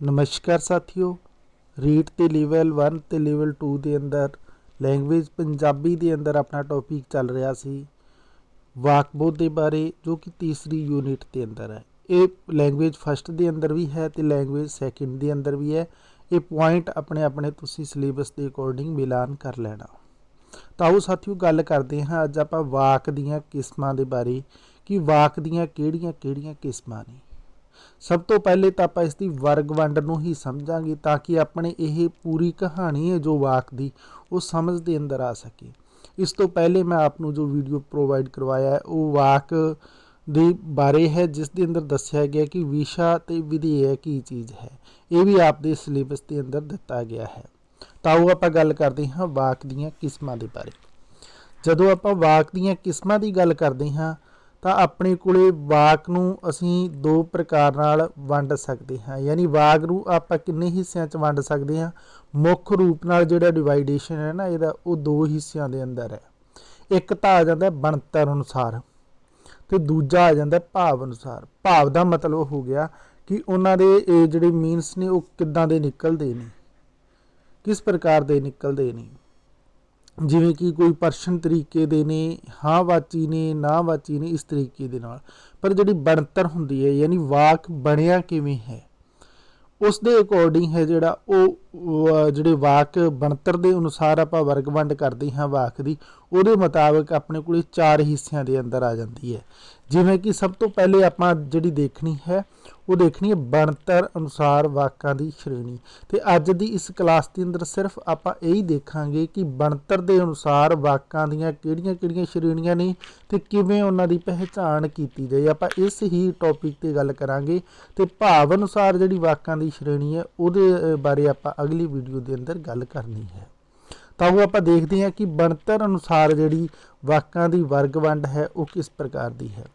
नमस्कार साथियों, रीड ते लेवल 1 ते लेवल 2 ਦੇ ਅੰਦਰ लैंग्वेज पंजाबी ਦੇ ਅੰਦਰ अपना टॉपिक चल रहा सी वाकबोध ਦੇ बारे, जो कि तीसरी यूनिट के अंदर है। ये लैंग्वेज फस्ट के अंदर भी है तो लैंग्वेज सैकेंड के अंदर भी है। ये पॉइंट अपने अपने तुसी सिलेबस के अकॉर्डिंग मिलान कर लेना। तो आओ साथियों, गल करते हैं अज आप वाक दीयां किस्मां दे बारे कि वाक दीयां किहड़ियां किस्मां ने। सब तो पहले तो आप इसकी वर्ग वंड नूं ही समझांगे ताकि अपने ये पूरी कहानी है जो वाक की वो समझ के अंदर आ सके। इस तो पहले मैं आपको जो वीडियो प्रोवाइड करवाया है वो वाक दे बारे है, जिस दे अंदर दस्या गया कि विशा ते विधेय की चीज़ है। ये भी आपके सिलेबस के अंदर दिता गया है। तो आओ आप गल करते हैं वाक दीयां किस्मां दे बारे। जदों आप वाक दीयां किस्मां की गल करते हैं तो अपने कोले वाक नूं असीं दो प्रकार नाल वंड सकते हैं, यानी वाक नूं आपां किन्ने हिस्सियां च वंड सकते हैं। मुख रूप नाल जिहड़ा डिवाइडेशन है ना इहदा वो दो हिस्सियां दे अंदर है। एक तां आ जांदा बनतर अनुसार ते दूजा आ जांदा भाव अनुसार। भाव दा मतलब हो गया कि उन्हां दे जिहड़े मीनस ने वो किद्दां दे निकलदे ने, किस प्रकार दे निकलदे ने। जिवें कि कोई प्रश्न तरीके दे ने, हाँ वाची ने, ना वाची ने, इस तरीके दे नाल। पर जिहड़ी बनतर हुंदी है यानी वाक बनिया किवें है उस दे अकॉर्डिंग है जिहड़ा वो जिहड़े वाक बनतर दे अनुसार आपां वर्ग वंड करदे हां वाक दी, उहदे मुताबिक अपने कोल चार हिस्सियां दे अंदर आ जांदी है। जिवें कि सब तो पहले आपां जिहड़ी देखनी है वो देखनी है बनतर अनुसार वाकां दी श्रेणी। ते अज दी इस क्लास के अंदर सिर्फ आपां यही देखांगे कि बनतर दे अनुसार वाकां दीयां किहड़ियां श्रेणियां ने ते किवें उन्हां दी पहचान कीती जाए। आपां इस ही टॉपिक ते गल करांगे। ते भाव अनुसार जिहड़ी वाकां दी श्रेणी है उहदे बारे आपां अगली वीडियो के अंदर गल करनी है। तो वो आपां देखते हैं कि बनतर अनुसार जिहड़ी वाकां दी वर्ग वंड है वो किस प्रकार दी है।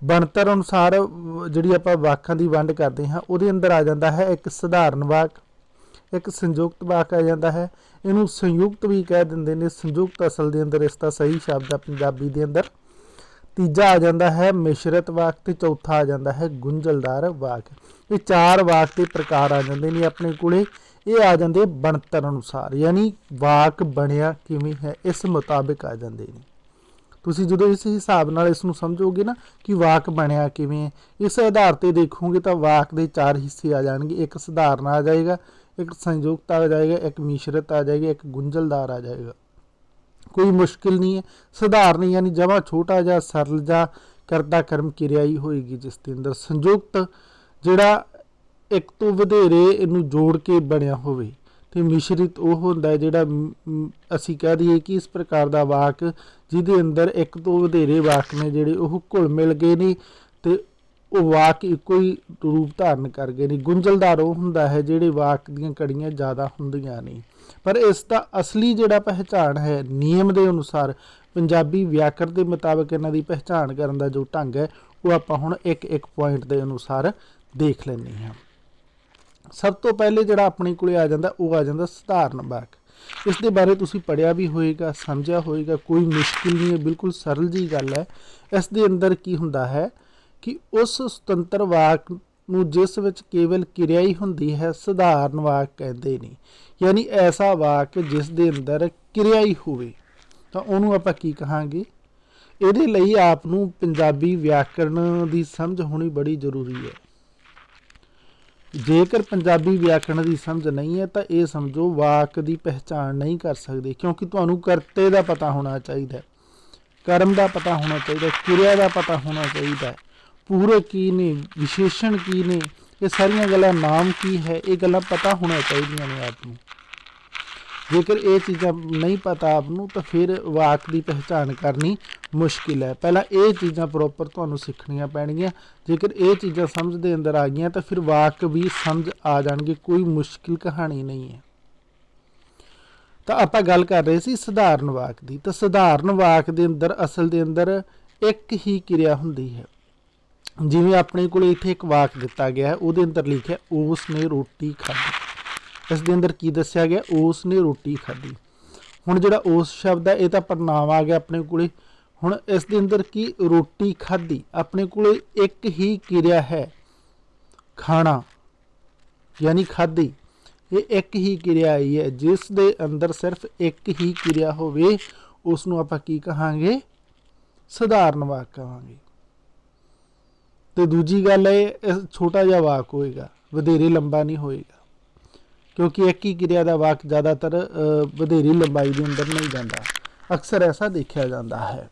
बनतर अनुसार जिहड़ी आपां वाकां दी वंड करते हैं उहदे अंदर आ जाता है एक सधारण वाक, एक संयुक्त वाक आ जाता है। इनू संयुक्त भी कह दिंदे ने, संयुक्त असल के अंदर इसका सही शब्द है पंजाबी के अंदर। तीजा आ जाता है मिश्रित वाक ते चौथा आ जाता है गुंझलदार वाक। ये चार वाक के प्रकार आ जाते हैं अपने कोले। ये आ जाते बनतर अनुसार, यानी वाक बनिया किवें है इस मुताबिक आ जाते हैं। तुसीं जदों इस हिसाब नाल इसनूं समझोगे ना कि वाक बनिया किवें है, इस आधार पर देखोगे तो वाक के चार हिस्से आ जाएंगे। एक सधारण आ जाएगा, एक संयुक्त आ जाएगा, एक मिश्रित आ जाएगा, एक गुंझलदार आ जाएगा। कोई मुश्किल नहीं है। सधारण यानी जमा छोटा जा सरल जा करता कर्म किरिया ही होएगी, जिसके अंदर संयुक्त जिहड़ा एक तो वधेरे इनू जोड़ के बनिया होवे। ते मिश्रित वो होंदा है जिहड़ा असीं कह दईए कि इस प्रकार का वाक जिहदे अंदर एक तो वधेरे वाक ने जिहड़े वो घुल मिल गए ने ते वो वाक इक्को ही रूप धारण कर गए ने। गुंझलदार वो हुंदा है जिहड़े वाक दीयां कड़ियां ज़्यादा हुंदियां ने। पर इसका असली जिहड़ा पहचान है नियम के अनुसार पंजाबी व्याकरण के मुताबिक इन्हां दी पहचान करन दा जो ढंग है वो आपां हुण एक एक पॉइंट के अनुसार देख लैंदे हां। सब तो पहले जिहड़ा अपने कोले आ जांदा वो आ जांदा सधारण वाक। इस दे बारे तुसीं पढ़िया भी होएगा, समझिया होएगा, कोई मुश्किल नहीं है, बिल्कुल सरल जी गल है। इस दे अंदर की हुंदा है कि उस सुतंत्र वाक नूं जिस विच केवल किरिया ही हुंदी है सधारण वाक कहंदे ने। यानी ऐसा वाक जिस दे अंदर किरिया ही होवे तां उहनूं आपां की कहांगे। इहदे लई आप नूं पंजाबी व्याकरण की समझ होनी बड़ी जरूरी है। जेकर पंजाबी व्याकरण की समझ नहीं है तो ये समझो वाक की पहचान नहीं कर सकते, क्योंकि तुहानूं करते का पता होना चाहिए, कर्म का पता होना चाहिए, किरिया का पता होना चाहिए, पूरक की ने, विशेषण की ने, ये सारिया गल्लां, नाम की है, ये गल्लां पता होना चाहिए ने आपनूं। जेकर ये चीज़ां नहीं पता आपनूं तो फिर वाक की पहचान करनी मुश्किल है। पहला ये चीज़ां प्रॉपर तुहानूं सीखणियां पैणगियां। जेकर ये चीज़ां समझ दे अंदर आ गईयां तो फिर वाक भी समझ आ जाणगे, कोई मुश्किल कहानी नहीं है। तो आपां गल कर रहे सी सधारण वाक की। तो सधारण वाक दे अंदर असल दे अंदर एक ही किरिया हुंदी है। जिवें अपने कोल इत्थे एक वाक दिता गया है, उहदे अंदर लिखिआ उसने रोटी खाधी। इस दे अंदर की दस्सिया गया, उसने रोटी खाधी। हुण जिहड़ा उस शब्द है ये तो प्रनाम आ गया अपने कोले। हुण इस दे अंदर की रोटी खाधी, अपने कोले एक ही किरिया है खाना। यानी खाधी, ये एक ही किरिया आई है। जिस दे अंदर सिर्फ एक ही किरिया होवे उसनूं आपां की कहांगे, सधारण वाक कहांगे। तो दूजी गल है छोटा जिहा वाक होएगा, वधेरे लंबा नहीं होएगा, क्योंकि एक ही किरिया का वाक ज़्यादातर वधेरी लंबाई के अंदर नहीं जाता, अक्सर ऐसा देखा जाता है।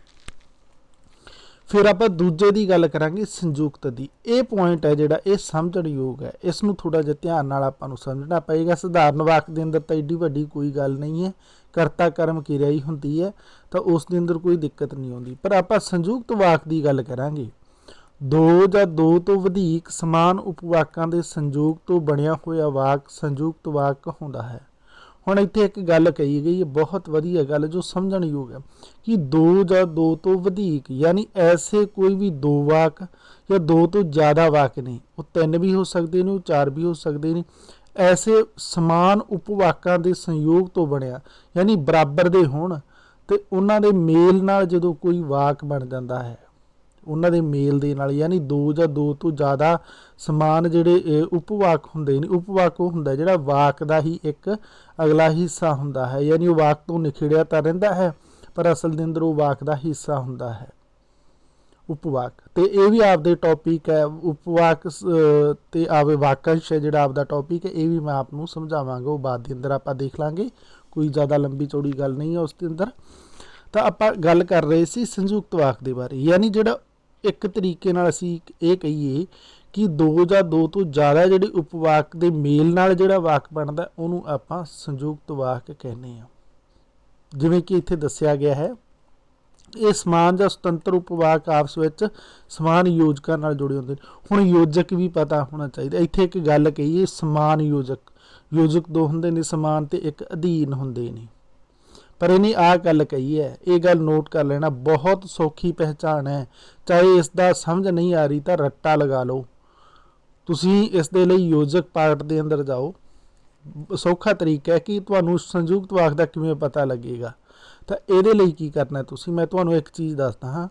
फिर आप दूजे की गल करांगे संयुक्त की। ये पॉइंट है जिहड़ा ये समझण योग है, इसनूं थोड़ा जिहा ध्यान नाल आपां नूं समझना पएगा। सधारण वाक के अंदर तो एडी वड्डी कोई गल नहीं है, करता कर्म किरिया ही हुंदी है, तो उस दे अंदर कोई दिक्कत नहीं आउंदी। पर आपां संयुक्त वाक की गल करांगे, दो ਜਾਂ दो तो वधिक समान उपवाकां ਦੇ संयोग तो ਬਣਿਆ ਹੋਇਆ वाक संयुक्त वाक ਹੁੰਦਾ है। ਹੁਣ ਇੱਥੇ ਇੱਕ ਗੱਲ ਕਹੀ ਗਈ ਹੈ बहुत ਵਧੀਆ ਗੱਲ जो समझण योग है कि दो ਜਾਂ दो तो वधिक यानी ऐसे कोई भी दो वाक या दो तो ज़्यादा वाक नहीं, वो तीन भी हो सकते हैं, चार भी हो सकते हैं। ऐसे समान उपवाकां ਦੇ संयोग तो ਬਣਿਆ यानी बराबर ਦੇ ਹੋਣ ਤੇ ਉਹਨਾਂ ਦੇ ਮੇਲ ਨਾਲ ਜਦੋਂ ਕੋਈ ਵਾਕ ਬਣ ਜਾਂਦਾ ਹੈ, ਉਹਨਾਂ ਦੇ ਮੇਲ ਦੇ ਨਾਲ, यानी दो ਜਾਂ दो ਤੋਂ ਜ਼ਿਆਦਾ ਸਮਾਨ ਜਿਹੜੇ ਉਪਵਾਕ ਹੁੰਦੇ ਨੇ। ਉਪਵਾਕ ਉਹ ਹੁੰਦਾ ਜਿਹੜਾ ਵਾਕ ਦਾ ਹੀ ਇੱਕ ਅਗਲਾ ਹਿੱਸਾ ਹੁੰਦਾ ਹੈ, यानी ਉਹ ਵਾਕ ਤੋਂ ਨਿਖੜਿਆ ਤਾਂ ਰਹਿੰਦਾ ਹੈ ਪਰ ਅਸਲ ਦੇ ਅੰਦਰ ਉਹ ਵਾਕ ਦਾ ਹਿੱਸਾ ਹੁੰਦਾ ਹੈ ਉਪਵਾਕ। ਤੇ ਇਹ ਵੀ ਆਪਦੇ ਟੌਪਿਕ ਹੈ ਉਪਵਾਕ ਤੇ ਆਵੇ ਵਾਕੰਸ਼ ਹੈ ਜਿਹੜਾ ਆਪਦਾ ਟੌਪਿਕ ਹੈ, ਇਹ ਵੀ ਮੈਂ ਆਪ ਨੂੰ ਸਮਝਾਵਾਂਗਾ, ਉਹ ਬਾਅਦ ਦੇ ਅੰਦਰ ਆਪਾਂ ਦੇਖ ਲਾਂਗੇ, ਕੋਈ ਜ਼ਿਆਦਾ ਲੰਬੀ ਚੌੜੀ ਗੱਲ ਨਹੀਂ ਹੈ ਉਸ ਦੇ ਅੰਦਰ। ਤਾਂ ਆਪਾਂ ਗੱਲ ਕਰ ਰਹੇ ਸੀ ਸੰਯੁਕਤ ਵਾਕ ਦੇ ਬਾਰੇ, यानी ਜਿਹੜਾ एक तरीके नाल असीं ये कहीए कि दो ਜਾਂ दो तो ज़्यादा जिहड़े उपवाक के मेल नाल जिहड़ा वाक बनदा उहनूं आपां संयुक्त वाक कहने आ। जिवें कि इत्थे दस्सिया गया है, ये समान ਜਾਂ सुतंत्र उपवाक आपस ਵਿੱਚ समान योजकां नाल जुड़े हुंदे ने। हुण योजक भी पता होना चाहिए। इत्थे एक गल कहीए समान योजक, योजक दो हुंदे ने समान ते एक अधीन हुंदे ने, पर इन्हें आ गल कही है, ये गल नोट कर लेना, बहुत सौखी पहचान है। चाहे इसका समझ नहीं आ रही तो रट्टा लगा लो, तुसी इस दे लई योजक पार्ट के अंदर जाओ, सौखा तरीका है कि तुहानूं संयुक्त वाक का किवें पता लगेगा। तो ये लई की करना तुसी, मैं तुहानूं एक चीज़ दसदा हाँ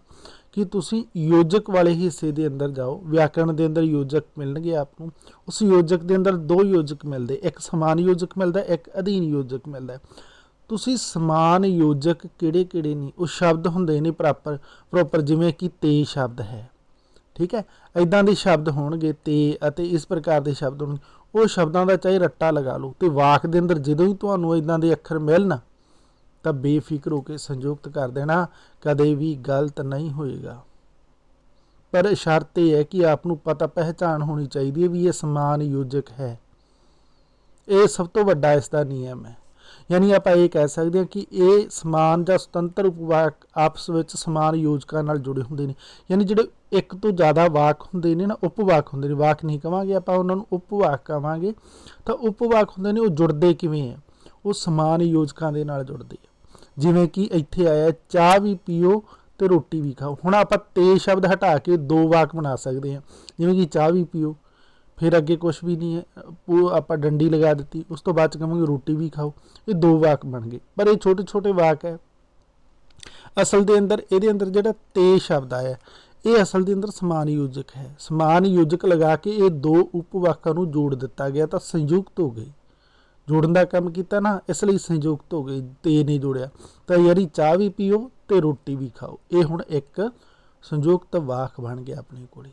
कि तुसी योजक वाले हिस्से के अंदर जाओ, व्याकरण के अंदर योजक मिलणगे आपनूं। उस योजक के अंदर दो योजक मिलते, एक समान योजक मिलता, एक अधीन योजक मिलता। तुसी समान योजक किहड़े किहड़े नहीं, वो शब्द हुंदे ने प्रॉपर जिवें कि ते शब्द है, ठीक है, इदां दे शब्द होणगे ते अते इस प्रकार के शब्द होणगे, वो शब्दां दा चाहे रट्टा लगा लो। तो वाक दे अंदर जदों ही तुहानूं इदां दे अखर मिलन तो बेफिक्र होकर संयुक्त कर देना, कदे भी गलत नहीं होएगा। पर शर्त यह है कि आपनूं पता पहचान होनी चाहिए भी ये समान योजक है, ये सब तो वड्डा इसका नियम है। यानी आप ये कह सकते हैं कि ये समान ਜਾਂ ਸੁਤੰਤਰ उपवाक आपस में समान योजकों नाल जुड़े होंगे ने, यानी जो एक तो ज़्यादा वाक होंगे ने ना, उपवाक होंगे ने, वाक नहीं कहांगे आप उन्होंने उपवाक कहांगे। तो उपवाक होंगे ने वो जुड़ते किवें है, वो समान योजकों के नाल जुड़ते हैं। जिवें कि इत्थे आया चाह भी पीओ तो रोटी भी खाओ। हुण आपां ते शब्द हटा के दो वाक बना सकते हैं, जिवें कि चाह भी पीओ, फिर अगे कुछ भी नहीं है, वो आप डंडी लगा दी, उस तो बाद कहेंगे रोटी भी खाओ, ये दो वाक बन गए। पर ये छोटे छोटे वाक है, असल के अंदर ये अंदर जो ते शब्द आया ये असल के अंदर समान योजक है। समान योजक लगा के ये दो उपवाकों को जोड़ दिता गया तो संयुक्त हो गई, जोड़न का काम किया ना, इसलिए संयुक्त हो गई, ते नहीं जोड़िया। तो यानी चाह भी पीओ तो रोटी भी खाओ, ये हुण एक संयुक्त वाक बन गया अपने को।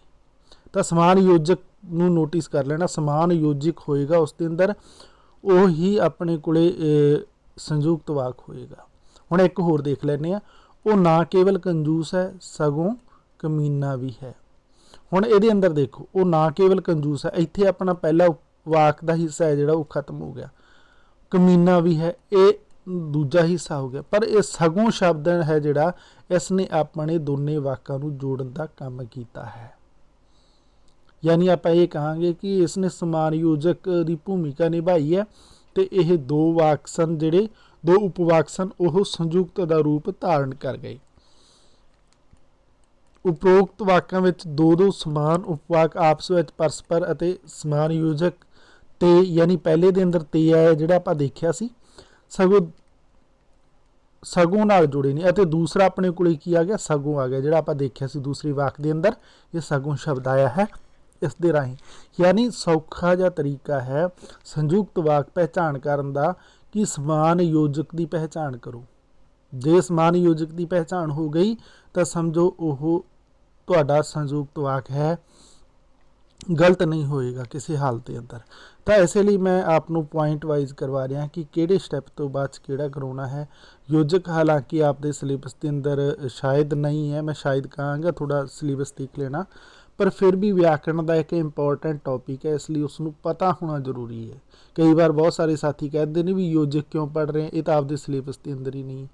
तो समान योजक नूं नोटिस कर लेना, समान योजक होएगा उसके अंदर वो ही अपने कोले संयुक्त वाक होएगा। हुण एक होर देख लैने आ, वो ना केवल कंजूस है सगों कमीना भी है। हुण इहदे अंदर देखो, वो ना केवल कंजूस है, इत्थे अपना पहला वाक का हिस्सा है जिहड़ा वो खत्म हो गया, कमीना भी है ये दूजा हिस्सा हो गया। पर यह सगों शब्द है जिहड़ा इसने अपने दोने वाकां नूं जोड़न का काम किया है। यानी आप ये कहांगे कि इसने समान योजक की भूमिका निभाई है, तो यह दो वाक सन जिहड़े दो उपवाक सन वो संयुक्त का रूप धारण कर गए। उपरोक्त वाकां विच दो दो समान उपवाक आपस में परस्पर अते समान योजक ते, यानी पहले दे अंदर ते आया जिहड़ा आपां देखिया सी, सगों नाल जुड़े ने, अते दूसरा अपने कोल की आ गया, सगों आ गया जिहड़ा आपां देखिया सी दूसरी वाक दे अंदर, ये सगों शब्द आया है इस दे राਹੀਂ। यानी सौखा जिहा तरीका है संयुक्त वाक पहचान करन दा कि समान योजक की पहचान करो। जे समान योजक की पहचान हो गई तो समझो वो तुहाडा संयुक्त वाक है, गलत नहीं होएगा किसी हालत के अंदर। तो इसलिए मैं आपको पॉइंट वाइज करवा रहा कि किहड़े स्टैप तो बाद किहड़ा करवाना है। योजक हालांकि आपके सिलेबस के अंदर शायद नहीं है, मैं शायद कहांगा थोड़ा सिलेबस देख लेना, पर फिर भी व्याकरण का एक इंपॉर्टेंट टॉपिक है, इसलिए उसनों पता होना जरूरी है। कई बार बहुत सारे साथी कहते हैं भी योजक क्यों पढ़ रहे हैं, ये तो आपके सिलेबस के अंदर ही नहीं।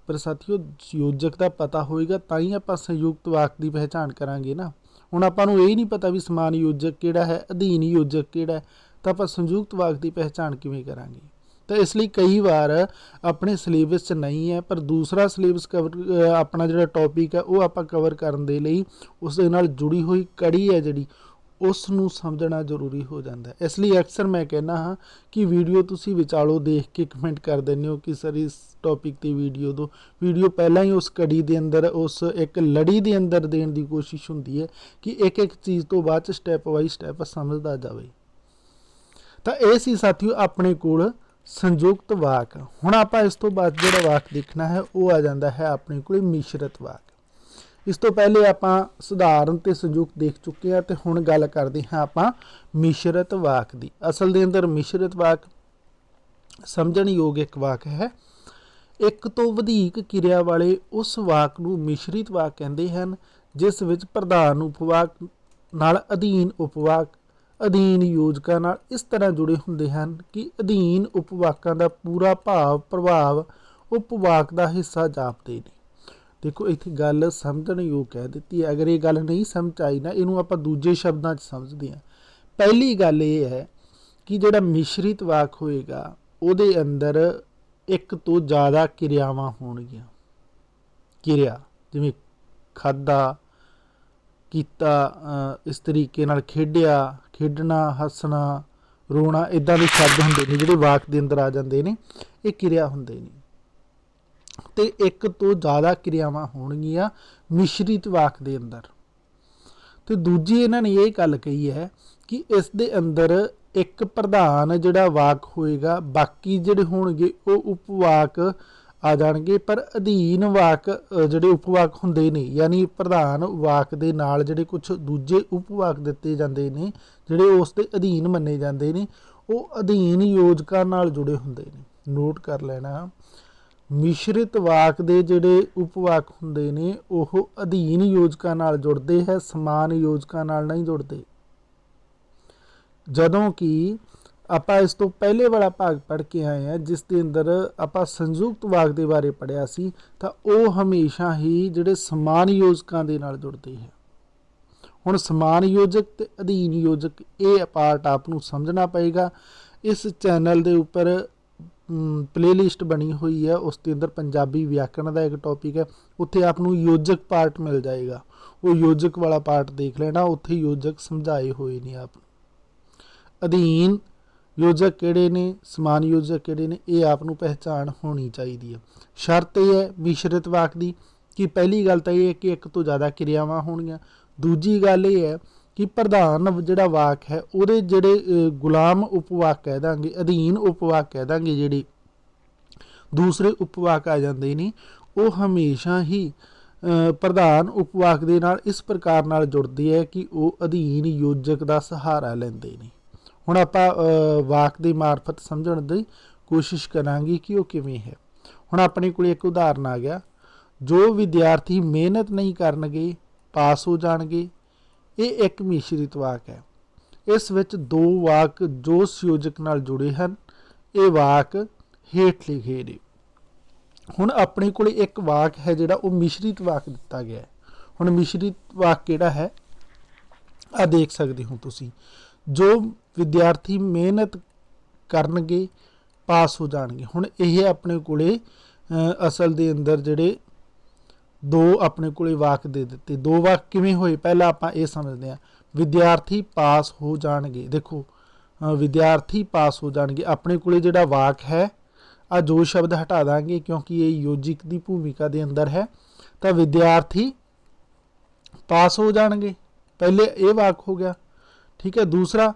पर साथियों योजक का पता होएगा तो ही आप संयुक्त वाक की पहचान करांगे ना। हुण आपां नूं ये नहीं पता भी समान योजक किहड़ा है, अधीन योजक किहड़ा है, तो आप संयुक्त वाक की पहचान किवें करांगे। तो इसलिए कई बार अपने सिलेबस च नहीं है, पर दूसरा सिलेबस कवर अपना जिहड़ा टॉपिक है वो आपां कवर करन दे लई उस दे नाल जुड़ी हुई कड़ी है जिहड़ी उसनूं समझना जरूरी हो जाता है। इसलिए अक्सर मैं कहना हाँ कि वीडियो तुसीं विचालों देख के कमेंट कर देंगे हो कि सर इस टॉपिक ते वीडियो दो, वीडियो पहला ही उस कड़ी दे अंदर उस एक लड़ी दे अंदर देने की कोशिश होंदी है कि एक एक चीज़ तो बाद स्टैप बाई स्टैप समझदा जावे। तो ये सी साथियों अपने कोल संयुक्त वाक। हुण आपां इस तो बाद जिहड़ा वाक देखना है वो आ जाता है अपने कोल मिश्रित वाक। इस तो पहले आपां सधारण ते संयुक्त देख चुके हैं, तो हुण गल करदे हां आपां मिश्रित वाक दी। असल दे अंदर मिश्रित वाक समझण योग एक वाक है। एक तो वधीक किरिया वाले उस वाक नूं मिश्रित वाक कहंदे हन जिस विच प्रधान उपवाक नाल अधीन उपवाक अधीन योजकां नाल इस तरह जुड़े हुंदे हन कि अधीन उपवाकां दा पूरा भाव प्रभाव उपवाक दा हिस्सा जापदे ने। देखो इत्थे गल समझण योग कह दित्ती है। अगर ये गल नहीं समझ आई ना, इनू आपां दूजे शब्दां च समझदे हां। पहली गल ये है कि जिहड़ा मिश्रित वाक होएगा उहदे अंदर एक तो ज़्यादा किरियावां होणगीਆਂ। किरिया जिवें खाधा कीता, इस तरीके नाल खेडिया, खेडना, हसना, रोना, इदां दे शब्द हुंदे ने जिहड़े वाक दे अंदर आ जांदे ने, ये किरिया हुंदे ने। ते एक तो ज़्यादा क्रियावां होणगीਆਂ मिश्रित वाक दे अंदर। तो दूजी इन्हां ने ये गल कही है कि इस दे अंदर एक प्रधान जिहड़ा वाक होएगा, बाकी जिहड़े होणगे वो उपवाक आ जाणगे, पर अधीन वाक जिहड़े उपवाक हुंदे ने यानी प्रधान वाक दे नाल जिहड़े कुछ दूजे उपवाक दित्ते जांदे ने जिहड़े उस दे अधीन मन्ने जांदे ने, वो अधीन योजकां नाल जुड़े हुंदे ने। नोट कर लेना, मिश्रित वाक दे जिहड़े उपवाक हुंदे ने ओह अधीन योजकां नाल जुड़दे है, समान योजकां नाल नहीं जुड़दे। जदों कि आपां इस तो पहले वाला भाग पढ़ के आए हैं जिस दे अंदर आपां संयुक्त वाक दे बारे पढ़िया सी, तां ओह हमेशा ही जिहड़े समान योजकां दे नाल जुड़दे है। हुण समान योजक ते अधीन योजक ये पार्ट आप नूं समझना पएगा। इस चैनल दे उपर प्लेलिस्ट बनी हुई है, उसके अंदर पंजाबी व्याकरण का एक टॉपिक है, उत्थे आपनूं योजक पार्ट मिल जाएगा। वो योजक वाला पार्ट देख लेना, उत्थे योजक समझाए हुए ने। आप अधीन योजक किहड़े ने, समान योजक किहड़े ने, ये आपनूं पहचान होनी चाहिए है। शर्त यह है मिश्रित वाक की कि पहली गल तो यह है कि एक तो ज़्यादा क्रियावां होणगीਆਂ। दूजी गल ये है कि प्रधान जिहड़ा वाक है उहदे जिहड़े गुलाम उपवाक कह दांगे, अधीन उपवाक कह दांगे, जिहड़े दूसरे उपवाक आ जांदे ने, वो हमेशा ही प्रधान उपवाक दे नाल इस प्रकार नाल जुड़दे है कि वो अधीन योजक का सहारा लैंदे ने। हुण आपां वाक दे मार्फत समझण दी कोशिश करांगे कि वो किवें है। हुण अपने कोल एक उदाहरण आ गया, जो विद्यार्थी मेहनत नहीं करनगे पास हो जाणगे। ये एक मिश्रित वाक है। इस विच दो वाक जो संयोजक नाल जुड़े हैं, ये वाक हेठ लिखे ने। हुण अपने कोल एक वाक है जिहड़ा वो मिश्रित वाक दिता गया है। हुण मिश्रित वाक किहड़ा है आ देख सकते हो तुसीं, जो विद्यार्थी मेहनत करनगे पास हो जाणगे। हुण ये अपने कोले असल दे अंदर जिहड़े दो अपने कोले वाक दे दिते। दो वाक किवें होए पहला आपां ये समझते हैं। विद्यार्थी पास हो जाणगे, देखो विद्यार्थी पास हो जाणगे अपने कोले जिहड़ा वाक है, आ जो शब्द हटा देंगे क्योंकि ये योजिक की भूमिका के अंदर है। तो विद्यार्थी पास हो जाणगे, पहले ये वाक हो गया। ठीक है। दूसरा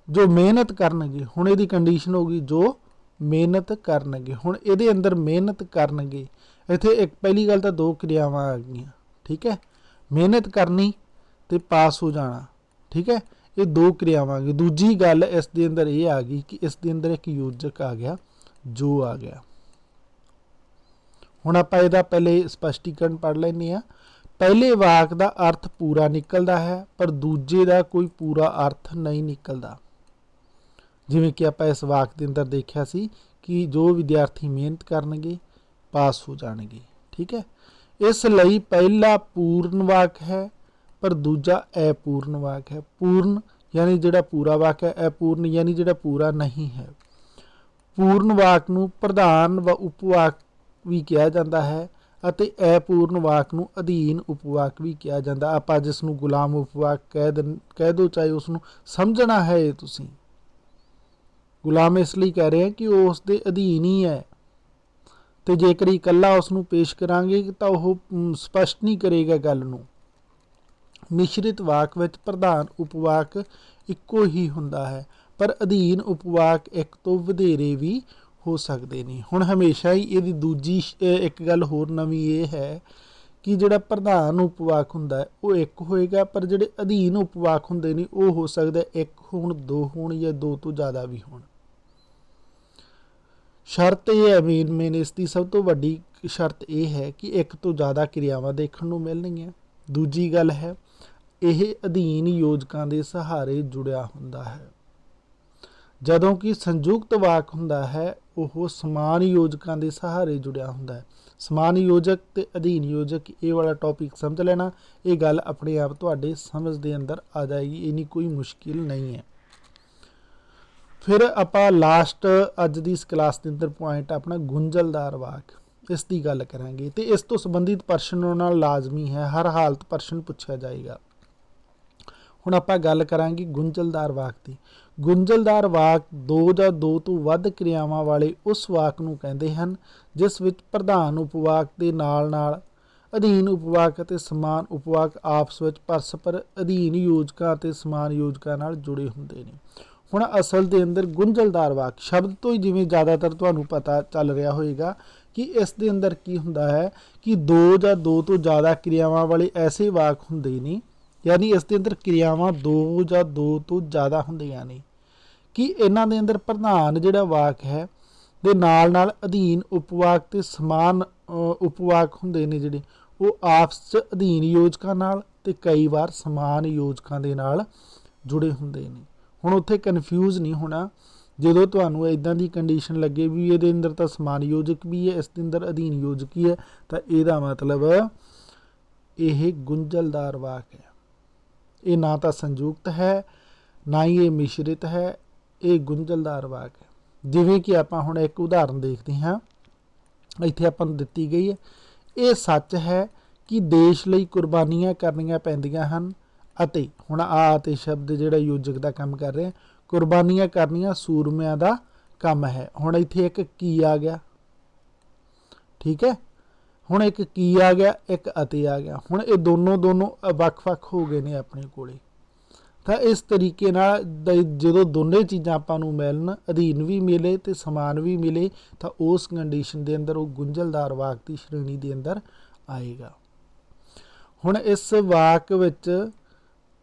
जो मेहनत करनगे, हुण इहदी कंडीशन होगी जो मेहनत करनगे। हुण इहदे अंदर मेहनत करनगे, इत्थे एक पहली गल तो दो क्रियावां आ गईयां, ठीक है। मेहनत करनी ते पास हो जाना, ठीक है, ये दो क्रियावां आ गई। दूजी गल इस दे अंदर ये आ गई कि इस दे अंदर एक योजक आ गया, जो आ गया। हुण आपां इहदा पहले स्पष्टीकरण पढ़ लैंदे आ। पहले वाक का अर्थ पूरा निकलता है, पर दूजे का कोई पूरा अर्थ नहीं निकलता। जिवें कि आपां इस वाक के अंदर देखिया सी कि जो विद्यार्थी मेहनत करनगे पास हो जाणगे, ठीक है। इसलिए पहला पूर्ण वाक है, पर दूजा अपूर्ण वाक है। पूर्ण यानी जिहड़ा पूरा वाक है, अपूर्ण यानी जिहड़ा पूरा नहीं है। पूर्ण वाक नूं प्रधान व उपवाक भी कहा जाता है ਅਤੇ अपूर्ण वाक नूं अधीन उपवाक भी कहा जाता। आपां जिस नूं गुलाम उपवाक कह दो, चाहे उसनूं समझना है तुसीं। गुलाम इसलिए कह रहे हैं कि वो उसके अधीन ही है, तो जेकर इकल्ला उसनूं पेश करांगे तो वह स्पष्ट नहीं करेगा गल नूं। मिश्रित वाक विच प्रधान उपवाक इक्को ही हुंदा है, पर अधीन उपवाक एक तो वधेरे भी हो सकते नहीं। हुण हमेशा ही ये दूजी एक गल होर नवीं ये है कि जिहड़ा प्रधान उपवाक हुंदा है वो एक होएगा, पर जिहड़े अधीन उपवाक हुंदे ने वो हो सकदा एक होण, दो होण या दो तो ज़्यादा भी होण। शर्त ये है मेन इसकी सब तो वड्डी शर्त यह है कि एक तो ज़्यादा क्रियावां देखण नूं मिलणगीआं। दूजी गल है यह अधीन योजकां दे सहारे जुड़िया हुंदा है। जदों कि संयुक्त वाक हुंदा है वह समान योजकां दे सहारे जुड़िया हुंदा है। समान योजक ते अधीन योजक ये वाला टॉपिक समझ लेना, ये गल अपने आप तुहाडे समझ दे अंदर आ जाएगी, इन्नी कोई मुश्किल नहीं है। फिर आपां लास्ट अज दी इस क्लास के अंदर पॉइंट अपना गुंझलदार वाक, इसकी गल करांगे। तो इस तो संबंधित प्रश्न नाल लाजमी है, हर हालत प्रश्न पूछा जाएगा। हुण आपां गल करांगे गुंझलदार वाक की। गुंझलदार वाक दो या दो तो वध क्रियावां वाले उस वाक नूं कहंदे हन जिस विच प्रधान उपवाक दे नाल-नाल अधीन उपवाक ਅਤੇ समान उपवाक आपस ਵਿੱਚ परस्पर अधीन योजकां ਅਤੇ समान योजकां नाल जुड़े ਹੁੰਦੇ ਨੇ। ਹੁਣ ਅਸਲ ਦੇ ਅੰਦਰ ਗੁੰਝਲਦਾਰ ਵਾਕ ਸ਼ਬਦ ਤੋਂ ਹੀ ਜਿਵੇਂ ਜ਼ਿਆਦਾਤਰ ਤੁਹਾਨੂੰ ਪਤਾ ਚੱਲ ਰਿਹਾ ਹੋਏਗਾ ਕਿ ਇਸ ਦੇ ਅੰਦਰ ਕੀ ਹੁੰਦਾ ਹੈ ਕਿ ਦੋ ਜਾਂ ਦੋ ਤੋਂ ਜ਼ਿਆਦਾ ਕਿਰਿਆਵਾਂ ਵਾਲੇ ਐਸੇ ਵਾਕ ਹੁੰਦੇ ਨੇ, यानी इस दे अंदर क्रियावां दो या दो तो ज़्यादा होंदियां ने कि इन्हां दे अंदर प्रधान जिहड़ा वाक है दे नाल अधीन उपवाक ते समान उपवाक हुंदे ने जिहड़े वो आपस च अधीन योजकां नाल ते कई बार समान योजकां दे नाल जुड़े हुंदे ने। हुण उत्थे कन्फ्यूज़ नहीं होना, ਜਦੋਂ ਤੁਹਾਨੂੰ इदां दी कंडीशन लगे भी ये अंदर तो समान योजक भी है, इस दे अंदर अधीन योजक ही है, तो ਇਹਦਾ मतलब यह गुंझलदार वाक है। ये ना तो संयुक्त है ना ही ये मिश्रित है, ये गुंझलदार वाक है। जिवें कि आपां हुण एक उदाहरण देखते हाँ, इत्थे आपां नूं दित्ती गई है। ये सच है कि देश लई कुर्बानियां करनियां पैंदियां हन अते हुण आ शब्द जिहड़ा योजक दा काम कर रहे हैं, कुर्बानियां करनियां सूरमिਆਂ दा काम है। हुण इत्थे एक की आ गया, ठीक है, हुण एक की आ गया, एक अते आ गया। हुण ये दोनों ਵੱਖ-ਵੱਖ हो गए ने अपने कोले। तो इस तरीके नाल जो दोनों चीज़ां आपां नूं मिलन, अधीन भी मिले तो समान भी मिले, तो उस कंडीशन के अंदर वो गुंझलदार वाक की श्रेणी के अंदर आएगा। हुण इस वाक विच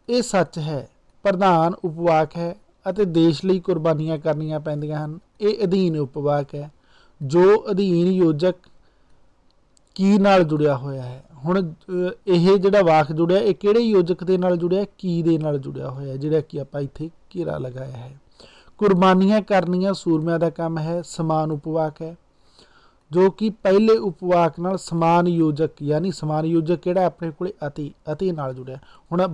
ये सच है प्रधान उपवाक है ਅਤੇ देश ਲਈ कुर्बानियां करनियां पैंदियां हन, ये अधीन उपवाक है। जो अधीन योजक की नाल जुड़िया होया है। हुण ਇਹ ਜਿਹੜਾ वाक जुड़िया ये किहड़े योजक ਦੇ ਨਾਲ जुड़िया, की ਦੇ ਨਾਲ जुड़िया होया ਜਿਹੜਾ कि आपां इत्थे घेरा लगाया है। कुर्बानियां करनियां सूरमिਆਂ ਦਾ काम है, समान उपवाक है जो कि पहले उपवाक नाल समान योजक, यानी समान योजक किहड़ा अपने कोले अति नाल जुड़िया। हुण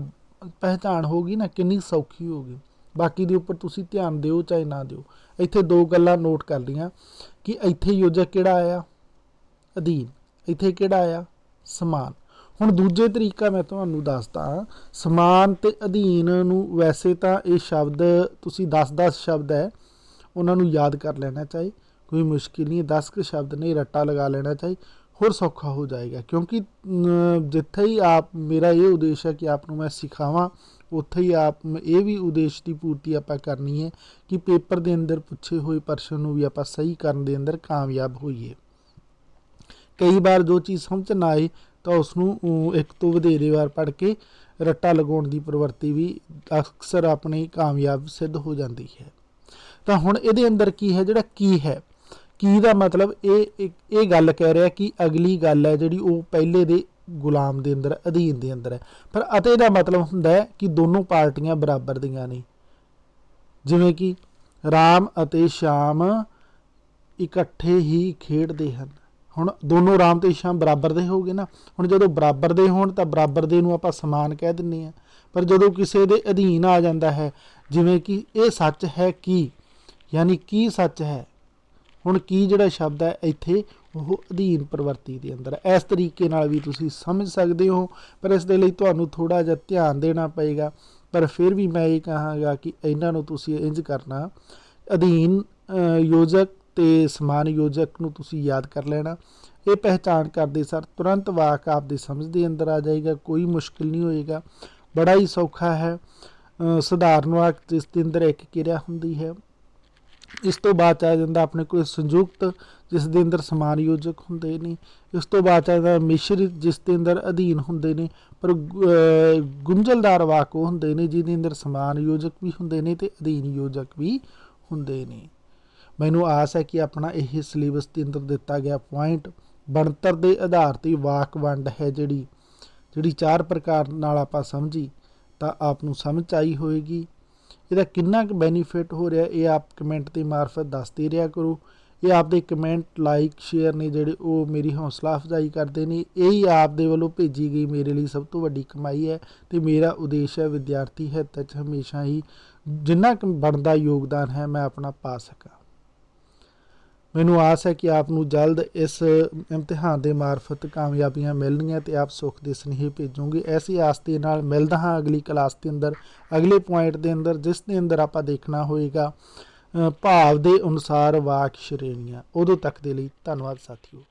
पहचान होगी ना कितनी सौखी होगी। बाकी दे उपर तुसीं ध्यान दिओ चाहे ना दिओ। इत्थे दो गल्लां नोट कर लियां कि इत्थे योजक किहड़ा आया अधीन, इत्थे किहड़ा आया समान। हुण दूजे तरीका मैं तुहानूं दसदा, समान ते अधीन नूं वैसे तां ये शब्द तुसीं 10 शब्द है उन्हां नूं याद कर लेना चाहिए, कोई मुश्किल नहीं, 10 शब्द ने रट्टा लगा लेना चाहिए, ਹੋਰ ਸੌਖਾ ਹੋ ਜਾਏਗਾ, ਕਿਉਂਕਿ ਜਿੱਥੇ ਹੀ ਆਪ ਮੇਰਾ ਇਹ ਉਦੇਸ਼ ਹੈ ਕਿ ਆਪ ਨੂੰ ਮੈਂ ਸਿਖਾਵਾਂ, ਉੱਥੇ ਹੀ ਆਪ ਇਹ ਵੀ ਉਦੇਸ਼ ਦੀ ਪੂਰਤੀ ਆਪਾਂ ਕਰਨੀ ਹੈ ਕਿ ਪੇਪਰ ਦੇ ਅੰਦਰ ਪੁੱਛੇ ਹੋਏ ਪ੍ਰਸ਼ਨ ਨੂੰ ਵੀ ਆਪਾਂ ਸਹੀ ਕਰਨ ਦੇ ਅੰਦਰ ਕਾਮਯਾਬ ਹੋਈਏ। ਕਈ ਵਾਰ ਜੋ ਚੀਜ਼ ਸਮਝ ਨਾ ਆਏ ਤਾਂ ਉਸ ਨੂੰ ਇੱਕ ਤੋਂ ਵਧੇਰੇ ਵਾਰ ਪੜ੍ਹ ਕੇ ਰੱਟਾ ਲਗਾਉਣ ਦੀ ਪ੍ਰਵਿਰਤੀ ਵੀ ਅਕਸਰ ਆਪਣੀ ਕਾਮਯਾਬ ਸਿੱਧ ਹੋ ਜਾਂਦੀ ਹੈ। ਤਾਂ ਹੁਣ ਇਹਦੇ ਅੰਦਰ ਕੀ ਹੈ, ਜਿਹੜਾ ਕੀ ਹੈ, ਕੀ ਦਾ ਮਤਲਬ ਇਹ ਗੱਲ ਕਹਿ ਰਿਹਾ ਕਿ ਅਗਲੀ ਗੱਲ ਹੈ ਜਿਹੜੀ ਉਹ ਪਹਿਲੇ ਦੇ ਗੁਲਾਮ ਦੇ ਅੰਦਰ ਅਧੀਨ ਦੇ ਅੰਦਰ ਹੈ। ਪਰ ਅਤੇ ਦਾ ਮਤਲਬ ਹੁੰਦਾ ਹੈ ਕਿ ਦੋਨੋਂ ਪਾਰਟੀਆਂ ਬਰਾਬਰ ਦੀਆਂ ਨੇ, ਜਿਵੇਂ ਕਿ ਰਾਮ ਅਤੇ ਸ਼ਾਮ ਇਕੱਠੇ ਹੀ ਖੇਡਦੇ ਹਨ। ਹੁਣ ਦੋਨੋਂ ਰਾਮ ਤੇ ਸ਼ਾਮ ਬਰਾਬਰ ਦੇ ਹੋ ਗਏ ਨਾ। ਹੁਣ ਜਦੋਂ ਬਰਾਬਰ ਦੇ ਹੋਣ ਤਾਂ ਬਰਾਬਰ ਦੇ ਨੂੰ ਆਪਾਂ ਸਮਾਨ ਕਹਿ ਦਿੰਦੇ ਹਾਂ, ਪਰ ਜਦੋਂ ਕਿਸੇ ਦੇ ਅਧੀਨ ਆ ਜਾਂਦਾ ਹੈ, ਜਿਵੇਂ ਕਿ ਇਹ ਸੱਚ ਹੈ ਕੀ, ਯਾਨੀ ਕੀ ਸੱਚ ਹੈ। ਹੁਣ ਕੀ ਜਿਹੜਾ ਸ਼ਬਦ ਹੈ ਇੱਥੇ ਉਹ ਅਧੀਨ ਪ੍ਰਵਰਤੀ ਦੇ ਅੰਦਰ ਹੈ। ਇਸ ਤਰੀਕੇ ਨਾਲ ਵੀ ਤੁਸੀਂ ਸਮਝ ਸਕਦੇ ਹੋ, ਪਰ ਇਸ ਦੇ ਲਈ ਤੁਹਾਨੂੰ ਥੋੜ੍ਹਾ ਜਿਹਾ ਧਿਆਨ ਦੇਣਾ ਪਏਗਾ। ਪਰ ਫਿਰ ਵੀ ਮੈਂ ਇਹ ਕਹਾਂਗਾ ਕਿ ਇਹਨਾਂ ਨੂੰ ਤੁਸੀਂ ਇੰਝ ਕਰਨਾ, ਅਧੀਨ ਯੋਜਕ ਤੇ ਸਮਾਨ ਯੋਜਕ ਨੂੰ ਤੁਸੀਂ ਯਾਦ ਕਰ ਲੈਣਾ। ਇਹ ਪਹਿਚਾਣ ਕਰਦੇ ਸਰ ਤੁਰੰਤ ਵਾਕ ਆਪ ਦੀ ਸਮਝ ਦੇ ਅੰਦਰ ਆ ਜਾਏਗਾ, ਕੋਈ ਮੁਸ਼ਕਿਲ ਨਹੀਂ ਹੋਏਗਾ, ਬੜਾ ਹੀ ਸੌਖਾ ਹੈ। ਸਧਾਰਨ ਵਾਕ ਜਿਸ ਦੇ ਅੰਦਰ ਇੱਕ ਕਿਰਿਆ ਹੁੰਦੀ ਹੈ। ਇਸ ਤੋਂ ਬਾਅਦ ਆ ਜਾਂਦਾ ਆਪਣੇ ਕੋਲ ਸੰਯੁਕਤ, ਜਿਸ ਦੇ ਅੰਦਰ ਸਮਾਨ ਯੋਜਕ ਹੁੰਦੇ ਨੇ। ਇਸ ਤੋਂ ਬਾਅਦ ਆ ਜਾਂਦਾ ਮਿਸ਼ਰਿਤ, ਜਿਸ ਦੇ ਅੰਦਰ ਅਧੀਨ ਹੁੰਦੇ ਨੇ, ਪਰ ਗੁੰਝਲਦਾਰ ਵਾਕ ਉਹ ਹੁੰਦੇ ਨੇ ਜਿਹਦੇ ਅੰਦਰ ਸਮਾਨ ਯੋਜਕ ਵੀ ਹੁੰਦੇ ਨੇ ਤੇ ਅਧੀਨ ਯੋਜਕ ਵੀ ਹੁੰਦੇ ਨੇ। ਮੈਨੂੰ ਆਸ ਹੈ ਕਿ ਆਪਣਾ ਇਹ ਸਿਲੇਬਸ ਦੇ ਅੰਦਰ ਦਿੱਤਾ ਗਿਆ ਪੁਆਇੰਟ ਬਣਤਰ ਦੇ ਆਧਾਰ 'ਤੇ ਵਾਕ ਵੰਡ ਹੈ ਜਿਹੜੀ 4 ਪ੍ਰਕਾਰ ਨਾਲ ਆਪਾਂ ਸਮਝੀ, ਤਾਂ ਆਪ ਨੂੰ ਸਮਝ ਆਈ ਹੋਏਗੀ। ਇਹਦਾ ਕਿੰਨਾ ਕੁ ਬੈਨੀਫਿਟ ਹੋ ਰਿਹਾ ਇਹ ਆਪ ਕਮੈਂਟ ਦੇ ਮਾਰਫਤ ਦੱਸਦੇ ਰਿਹਾ ਕਰੋ। ਇਹ ਆਪਦੇ ਕਮੈਂਟ, ਲਾਈਕ, ਸ਼ੇਅਰ ਨੇ ਜਿਹੜੇ ਉਹ ਮੇਰੀ ਹੌਸਲਾ ਅਫਜ਼ਾਈ ਕਰਦੇ ਨੇ। ਇਹੀ ਆਪ ਦੇ ਵੱਲੋਂ ਭੇਜੀ ਗਈ ਮੇਰੇ ਲਈ ਸਭ ਤੋਂ ਵੱਡੀ ਕਮਾਈ ਹੈ ਤੇ ਮੇਰਾ ਉਦੇਸ਼ ਹੈ ਵਿਦਿਆਰਥੀ ਹਿੱਤ 'ਚ ਹਮੇਸ਼ਾ ਹੀ ਜਿੰਨਾ ਕੁ ਬਣਦਾ ਯੋਗਦਾਨ ਹੈ ਮੈਂ ਆਪਣਾ ਪਾ ਸਕਾਂ। ਮੈਨੂੰ ਆਸ ਹੈ ਕਿ ਆਪ ਨੂੰ ਜਲਦ ਇਸ ਇਮਤਿਹਾਨ ਦੇ ਮਾਰਫਤ ਕਾਮਯਾਬੀਆਂ ਮਿਲਣਗੀਆਂ ਤੇ ਆਪ ਸੁੱਖ ਦੇ ਸੁਨੇਹੇ ਭੇਜੋਗੇ। ਐਸੀ ਆਸ ਦੇ ਨਾਲ ਮਿਲਦਾ ਹਾਂ ਅਗਲੀ ਕਲਾਸ ਦੇ ਅੰਦਰ, ਅਗਲੇ ਪੁਆਇੰਟ ਦੇ ਅੰਦਰ, ਜਿਸ ਦੇ ਅੰਦਰ ਆਪਾਂ ਦੇਖਣਾ ਹੋਏਗਾ ਭਾਵ ਦੇ ਅਨੁਸਾਰ ਵਾਕ ਸ਼੍ਰੇਣੀਆਂ। ਉਦੋਂ ਤੱਕ ਦੇ ਲਈ ਧੰਨਵਾਦ ਸਾਥੀਓ।